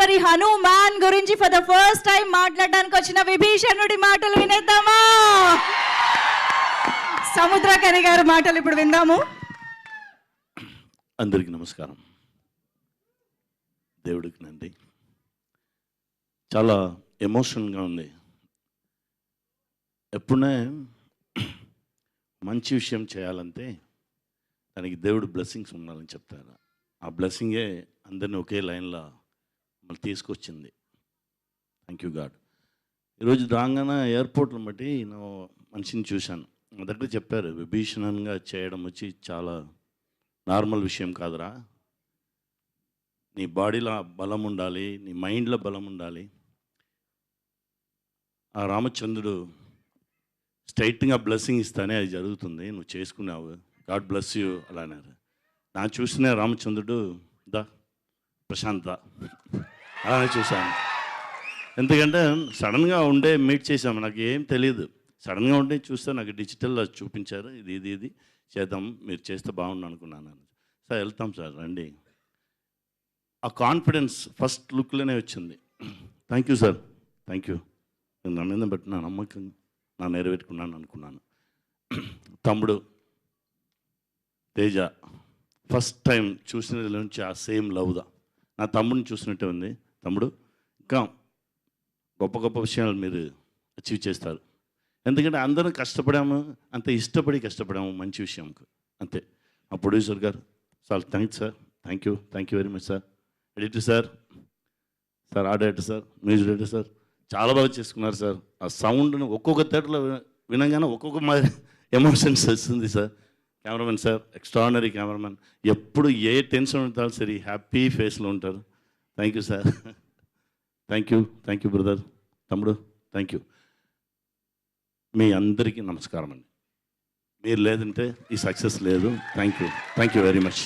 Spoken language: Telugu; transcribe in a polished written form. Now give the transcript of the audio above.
మరి హనుమాన్ గురించి ఫర్ ద ఫస్ట్ టైం మాట్లాడడానికి వచ్చిన విభీషణుడి మాటలు వినేద్దామా? సముద్రకని గారి మాటలు ఇప్పుడు విందాము. అందరికీ నమస్కారం. దేవుడికి నంది. చాలా ఎమోషనల్గా ఉంది. ఎప్పుడే మంచి విషయం చేయాలంటే దానికి దేవుడు బ్లెస్సింగ్స్ ఉండాలని చెప్తారు. ఆ బ్లెస్సింగే అందరినీ ఒకే లైన్లో మళ్ళీ తీసుకొచ్చింది. Thank you God. ఈరోజు రాగానే ఎయిర్పోర్ట్ని బట్టి నేను మనిషిని చూశాను. మొదట చెప్పారు, విభీషణంగా చేయడం వచ్చి చాలా నార్మల్ విషయం కాదురా, నీ బాడీలో బలం ఉండాలి, నీ మైండ్లో బలం ఉండాలి. ఆ రామచంద్రుడు స్ట్రైట్గా బ్లెస్సింగ్ ఇస్తానే అది జరుగుతుంది, నువ్వు చేసుకున్నావు, గాడ్ బ్లెస్ యూ అలా అన్నారు. నా చూసిన రామచంద్రుడు దా ప్రశాంత అలానే చూశాను. ఎందుకంటే సడన్గా ఉండే మీట్ చేశాము, నాకు ఏం తెలియదు. సడన్గా ఉండే చూస్తే నాకు డిజిటల్లో చూపించారు, ఇది చేద్దాం, మీరు చేస్తే బాగుండు అనుకున్నాను. సార్ వెళ్తాం సార్ రండి. ఆ కాన్ఫిడెన్స్ ఫస్ట్ లుక్లోనే వచ్చింది. Thank you sir, thank you. నేను నా మీద బట్టి నా నమ్మకం నా నెరవేర్చుకున్నాను అనుకున్నాను. తమ్ముడు తేజ ఫస్ట్ టైం చూసిన నుంచి ఆ సేమ్ లవ్దా నా తమ్ముడిని చూసినట్టే ఉంది. తమ్ముడు ఇంకా గొప్ప గొప్ప విషయాలు మీరు అచీవ్ చేస్తారు. ఎందుకంటే అందరం కష్టపడాము, అంత ఇష్టపడి కష్టపడాము మంచి విషయంకు, అంతే. మా ప్రొడ్యూసర్ గారు sir thanks sir, thank you very much sir. Editor sir, art director sir, music director sir, చాలా బాగా చేసుకున్నారు సార్. ఆ సౌండ్ను ఒక్కొక్క థియేటర్లో వినగానే ఒక్కొక్క మాదిరి ఎమోషన్స్ వస్తుంది sir. Cameramen sir, extraordinary cameraman, ఎప్పుడు ఏ టెన్షన్ ఉంటారో సరే హ్యాపీ ఫేస్లో ఉంటారు. Thank you sir, thank you brother, తమ్ముడు థ్యాంక్ యూ. మీ అందరికీ నమస్కారం అండి. మీరు లేదంటే ఈ సక్సెస్ లేదు. Thank you very much.